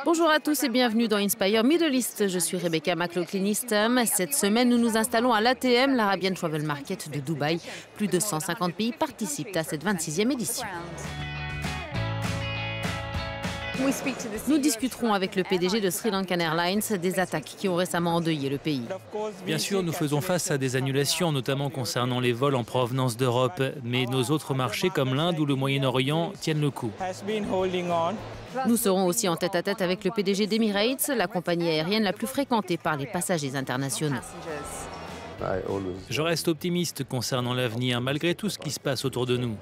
Bonjour à tous et bienvenue dans Inspire Middle East. Je suis Rebecca McLaughlin-Eastham. Cette semaine, nous nous installons à l'ATM, l'Arabian Travel Market de Dubaï. Plus de 150 pays participent à cette 26e édition. Nous discuterons avec le PDG de Sri Lankan Airlines des attaques qui ont récemment endeuillé le pays. Bien sûr, nous faisons face à des annulations, notamment concernant les vols en provenance d'Europe. Mais nos autres marchés, comme l'Inde ou le Moyen-Orient, tiennent le coup. Nous serons aussi en tête-à-tête avec le PDG d'Emirates, la compagnie aérienne la plus fréquentée par les passagers internationaux. Je reste optimiste concernant l'avenir, malgré tout ce qui se passe autour de nous.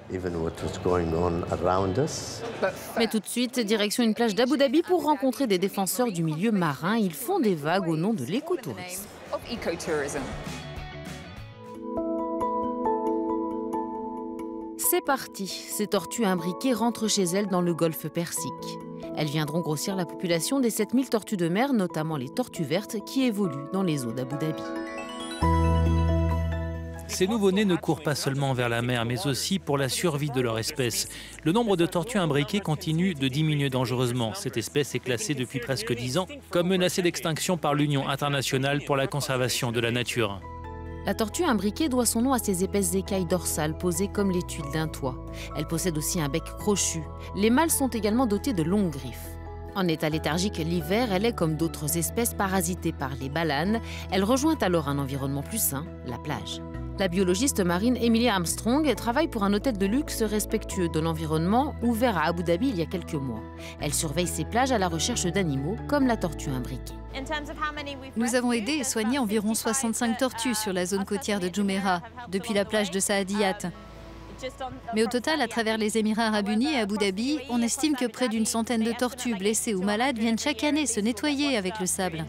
Mais tout de suite, direction une plage d'Abu Dhabi pour rencontrer des défenseurs du milieu marin. Ils font des vagues au nom de l'écotourisme. C'est parti. Ces tortues imbriquées rentrent chez elles dans le golfe Persique. Elles viendront grossir la population des 7000 tortues de mer, notamment les tortues vertes qui évoluent dans les eaux d'Abu Dhabi. Ces nouveau-nés ne courent pas seulement vers la mer, mais aussi pour la survie de leur espèce. Le nombre de tortues imbriquées continue de diminuer dangereusement. Cette espèce est classée depuis presque 10 ans comme menacée d'extinction par l'Union internationale pour la conservation de la nature. La tortue imbriquée doit son nom à ses épaisses écailles dorsales posées comme les tuiles d'un toit. Elle possède aussi un bec crochu. Les mâles sont également dotés de longues griffes. En état léthargique l'hiver, elle est comme d'autres espèces parasitée par les balanes. Elle rejoint alors un environnement plus sain, la plage. La biologiste marine Emilia Armstrong travaille pour un hôtel de luxe respectueux de l'environnement ouvert à Abu Dhabi il y a quelques mois. Elle surveille ces plages à la recherche d'animaux comme la tortue imbriquée. Nous avons aidé et soigné environ 65 tortues sur la zone côtière de Jumeirah, depuis la plage de Saadiyat. Mais au total, à travers les Émirats arabes unis et Abu Dhabi, on estime que près d'une centaine de tortues blessées ou malades viennent chaque année se nettoyer avec le sable.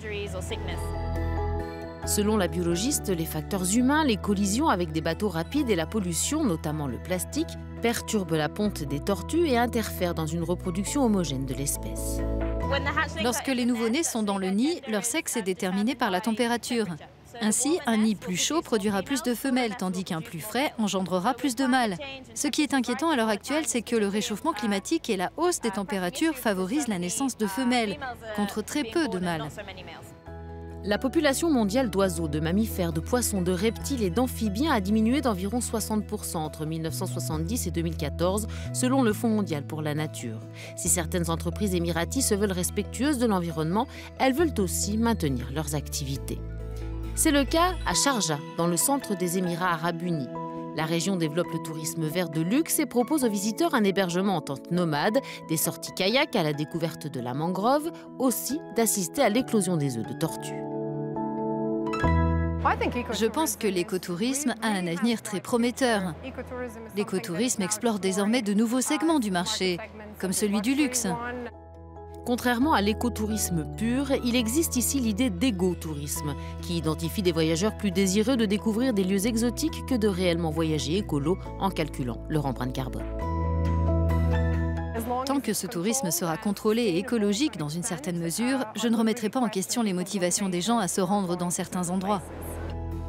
Selon la biologiste, les facteurs humains, les collisions avec des bateaux rapides et la pollution, notamment le plastique, perturbent la ponte des tortues et interfèrent dans une reproduction homogène de l'espèce. Lorsque les nouveau-nés sont dans le nid, leur sexe est déterminé par la température. Ainsi, un nid plus chaud produira plus de femelles, tandis qu'un plus frais engendrera plus de mâles. Ce qui est inquiétant à l'heure actuelle, c'est que le réchauffement climatique et la hausse des températures favorisent la naissance de femelles, contre très peu de mâles. La population mondiale d'oiseaux, de mammifères, de poissons, de reptiles et d'amphibiens a diminué d'environ 60% entre 1970 et 2014, selon le Fonds mondial pour la nature. Si certaines entreprises émiraties se veulent respectueuses de l'environnement, elles veulent aussi maintenir leurs activités. C'est le cas à Sharjah, dans le centre des Émirats arabes unis. La région développe le tourisme vert de luxe et propose aux visiteurs un hébergement en tente nomade, des sorties kayak à la découverte de la mangrove, aussi d'assister à l'éclosion des œufs de tortue. Je pense que l'écotourisme a un avenir très prometteur. L'écotourisme explore désormais de nouveaux segments du marché, comme celui du luxe. Contrairement à l'écotourisme pur, il existe ici l'idée d'égo-tourisme, qui identifie des voyageurs plus désireux de découvrir des lieux exotiques que de réellement voyager écolo en calculant leur empreinte carbone. Tant que ce tourisme sera contrôlé et écologique dans une certaine mesure, je ne remettrai pas en question les motivations des gens à se rendre dans certains endroits.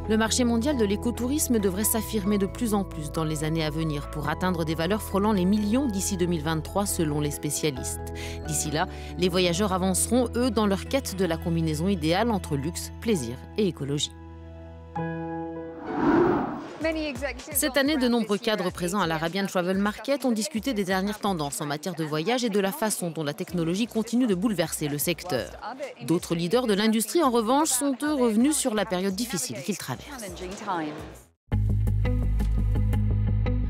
Le marché mondial de l'écotourisme devrait s'affirmer de plus en plus dans les années à venir pour atteindre des valeurs frôlant les millions d'ici 2023 selon les spécialistes. D'ici là, les voyageurs avanceront, eux, dans leur quête de la combinaison idéale entre luxe, plaisir et écologie. Cette année, de nombreux cadres présents à l'Arabian Travel Market ont discuté des dernières tendances en matière de voyage et de la façon dont la technologie continue de bouleverser le secteur. D'autres leaders de l'industrie, en revanche, sont eux revenus sur la période difficile qu'ils traversent.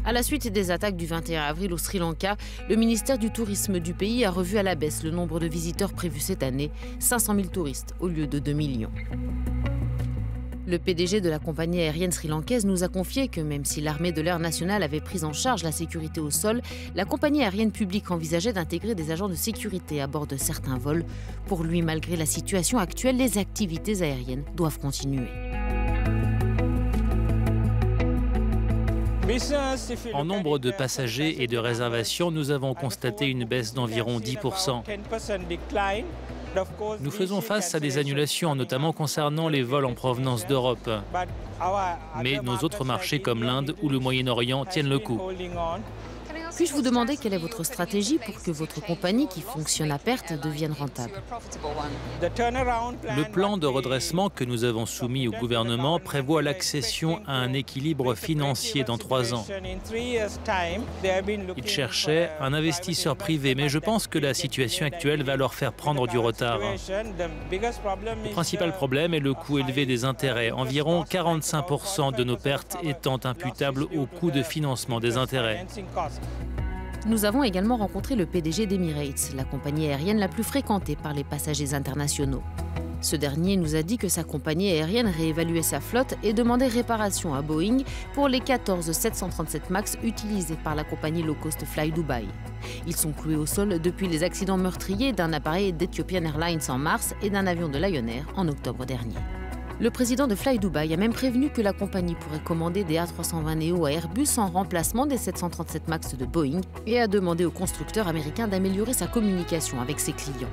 À la suite des attaques du 21 avril au Sri Lanka, le ministère du Tourisme du pays a revu à la baisse le nombre de visiteurs prévus cette année, 500 000 touristes au lieu de 2 millions. Le PDG de la compagnie aérienne sri-lankaise nous a confié que même si l'armée de l'air nationale avait pris en charge la sécurité au sol, la compagnie aérienne publique envisageait d'intégrer des agents de sécurité à bord de certains vols. Pour lui, malgré la situation actuelle, les activités aériennes doivent continuer. En nombre de passagers et de réservations, nous avons constaté une baisse d'environ 10%. Nous faisons face à des annulations, notamment concernant les vols en provenance d'Europe. Mais nos autres marchés comme l'Inde ou le Moyen-Orient tiennent le coup. Puis-je vous demander quelle est votre stratégie pour que votre compagnie, qui fonctionne à perte, devienne rentable? Le plan de redressement que nous avons soumis au gouvernement prévoit l'accession à un équilibre financier dans 3 ans. Ils cherchaient un investisseur privé, mais je pense que la situation actuelle va leur faire prendre du retard. Le principal problème est le coût élevé des intérêts, environ 45% de nos pertes étant imputables au coût de financement des intérêts. Nous avons également rencontré le PDG d'Emirates, la compagnie aérienne la plus fréquentée par les passagers internationaux. Ce dernier nous a dit que sa compagnie aérienne réévaluait sa flotte et demandait réparation à Boeing pour les 14 737 MAX utilisés par la compagnie low-cost Fly Dubai. Ils sont cloués au sol depuis les accidents meurtriers d'un appareil d'Ethiopian Airlines en mars et d'un avion de Lion Air en octobre dernier. Le président de Fly Dubai a même prévenu que la compagnie pourrait commander des A320neo à Airbus en remplacement des 737 MAX de Boeing et a demandé au constructeur américain d'améliorer sa communication avec ses clients.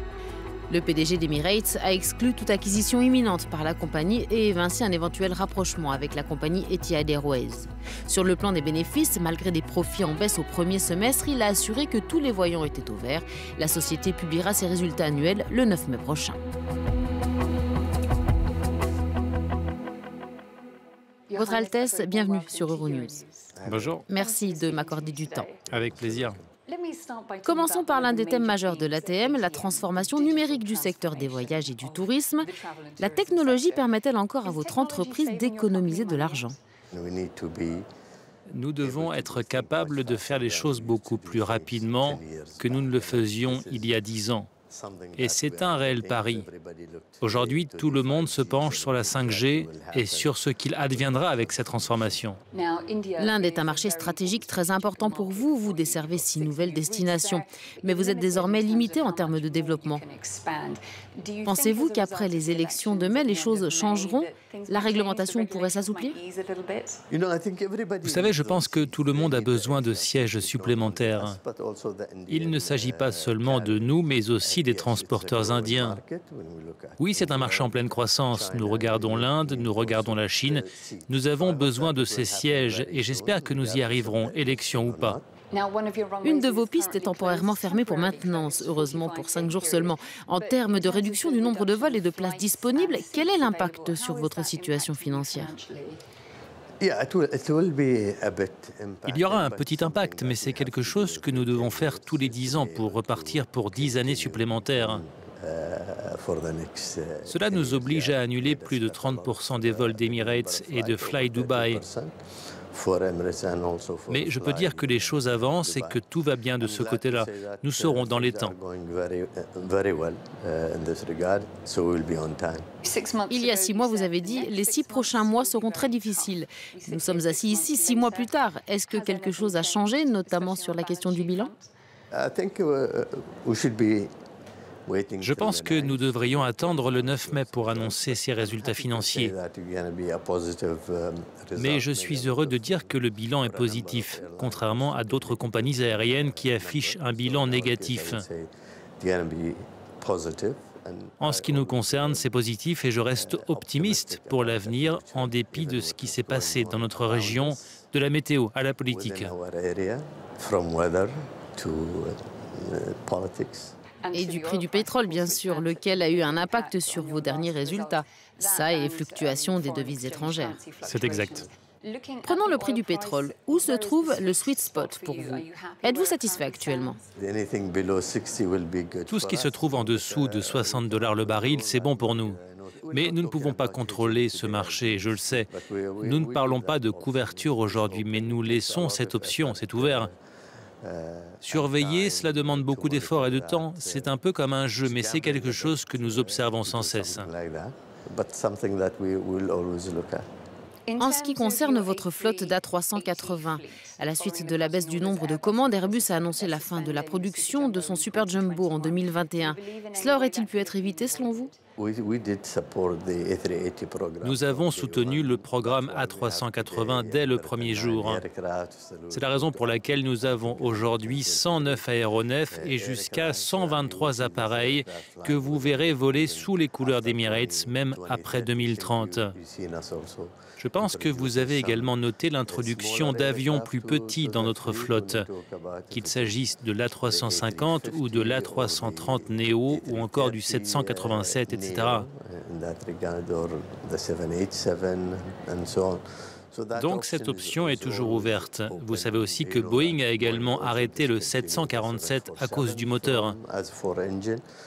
Le PDG d'Emirates a exclu toute acquisition imminente par la compagnie et évinci un éventuel rapprochement avec la compagnie Etihad Airways. Sur le plan des bénéfices, malgré des profits en baisse au premier semestre, il a assuré que tous les voyants étaient au vert. La société publiera ses résultats annuels le 9 mai prochain. Votre Altesse, bienvenue sur Euronews. Bonjour. Merci de m'accorder du temps. Avec plaisir. Commençons par l'un des thèmes majeurs de l'ATM, la transformation numérique du secteur des voyages et du tourisme. La technologie permet-elle encore à votre entreprise d'économiser de l'argent? Nous devons être capables de faire les choses beaucoup plus rapidement que nous ne le faisions il y a 10 ans. Et c'est un réel pari. Aujourd'hui, tout le monde se penche sur la 5G et sur ce qu'il adviendra avec cette transformation. L'Inde est un marché stratégique très important pour vous. Vous desservez 6 nouvelles destinations. Mais vous êtes désormais limité en termes de développement. Pensez-vous qu'après les élections de mai, les choses changeront? La réglementation pourrait s'assouplir? Vous savez, je pense que tout le monde a besoin de sièges supplémentaires. Il ne s'agit pas seulement de nous, mais aussi des transporteurs indiens. Oui, c'est un marché en pleine croissance. Nous regardons l'Inde, nous regardons la Chine. Nous avons besoin de ces sièges et j'espère que nous y arriverons, élection ou pas. Une de vos pistes est temporairement fermée pour maintenance, heureusement pour 5 jours seulement. En termes de réduction du nombre de vols et de places disponibles, quel est l'impact sur votre situation financière? Il y aura un petit impact, mais c'est quelque chose que nous devons faire tous les 10 ans pour repartir pour 10 années supplémentaires. Cela nous oblige à annuler plus de 30% des vols d'Emirates et de Fly Dubai. Mais je peux dire que les choses avancent et que tout va bien de ce côté-là. Nous serons dans les temps. Il y a 6 mois, vous avez dit « Les 6 prochains mois seront très difficiles ». Nous sommes assis ici 6 mois plus tard. Est-ce que quelque chose a changé, notamment sur la question du bilan? Je pense que nous devrions attendre le 9 mai pour annoncer ces résultats financiers. Mais je suis heureux de dire que le bilan est positif, contrairement à d'autres compagnies aériennes qui affichent un bilan négatif. En ce qui nous concerne, c'est positif et je reste optimiste pour l'avenir en dépit de ce qui s'est passé dans notre région, de la météo à la politique. Et du prix du pétrole, bien sûr, lequel a eu un impact sur vos derniers résultats. Ça et les fluctuations des devises étrangères. C'est exact. Prenons le prix du pétrole. Où se trouve le sweet spot pour vous? Êtes-vous satisfait actuellement? Tout ce qui se trouve en dessous de 60 $ le baril, c'est bon pour nous. Mais nous ne pouvons pas contrôler ce marché, je le sais. Nous ne parlons pas de couverture aujourd'hui, mais nous laissons cette option, c'est ouvert. Surveiller, cela demande beaucoup d'efforts et de temps. C'est un peu comme un jeu, mais c'est quelque chose que nous observons sans cesse. En ce qui concerne votre flotte d'A380, à la suite de la baisse du nombre de commandes, Airbus a annoncé la fin de la production de son Super Jumbo en 2021. Cela aurait-il pu être évité selon vous? Nous avons soutenu le programme A380 dès le premier jour. C'est la raison pour laquelle nous avons aujourd'hui 109 aéronefs et jusqu'à 123 appareils que vous verrez voler sous les couleurs d'Emirates, même après 2030. Je pense que vous avez également noté l'introduction d'avions plus petits dans notre flotte, qu'il s'agisse de l'A350 ou de l'A330 Neo ou encore du 787, etc. Donc cette option est toujours ouverte. Vous savez aussi que Boeing a également arrêté le 747 à cause du moteur.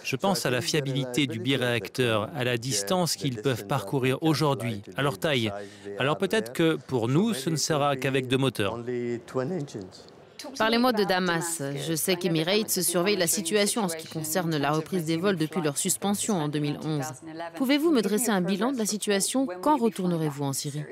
Je pense à la fiabilité du biréacteur, à la distance qu'ils peuvent parcourir aujourd'hui, à leur taille. Alors peut-être que pour nous, ce ne sera qu'avec deux moteurs. Parlez-moi de Damas. Je sais qu'Emirates surveille la situation en ce qui concerne la reprise des vols depuis leur suspension en 2011. Pouvez-vous me dresser un bilan de la situation? Quand retournerez-vous en Syrie?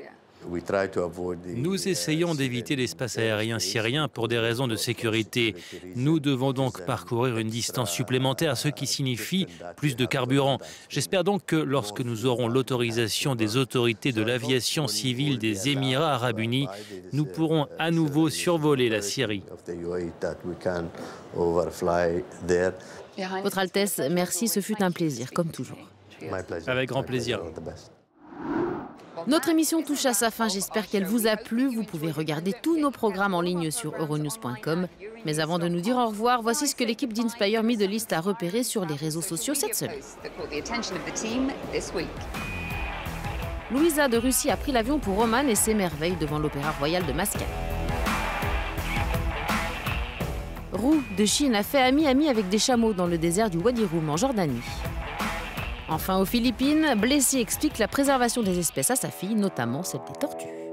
Nous essayons d'éviter l'espace aérien syrien pour des raisons de sécurité. Nous devons donc parcourir une distance supplémentaire, ce qui signifie plus de carburant. J'espère donc que lorsque nous aurons l'autorisation des autorités de l'aviation civile des Émirats arabes unis, nous pourrons à nouveau survoler la Syrie. Votre Altesse, merci, ce fut un plaisir, comme toujours. Avec grand plaisir. Notre émission touche à sa fin, j'espère qu'elle vous a plu. Vous pouvez regarder tous nos programmes en ligne sur euronews.com. Mais avant de nous dire au revoir, voici ce que l'équipe d'Inspire Middle East a repéré sur les réseaux sociaux cette semaine. Louisa de Russie a pris l'avion pour Oman et s'émerveille devant l'Opéra Royal de Mascate. Roux de Chine a fait ami-ami avec des chameaux dans le désert du Wadi Rum en Jordanie. Enfin, aux Philippines, Blessy explique la préservation des espèces à sa fille, notamment celle des tortues.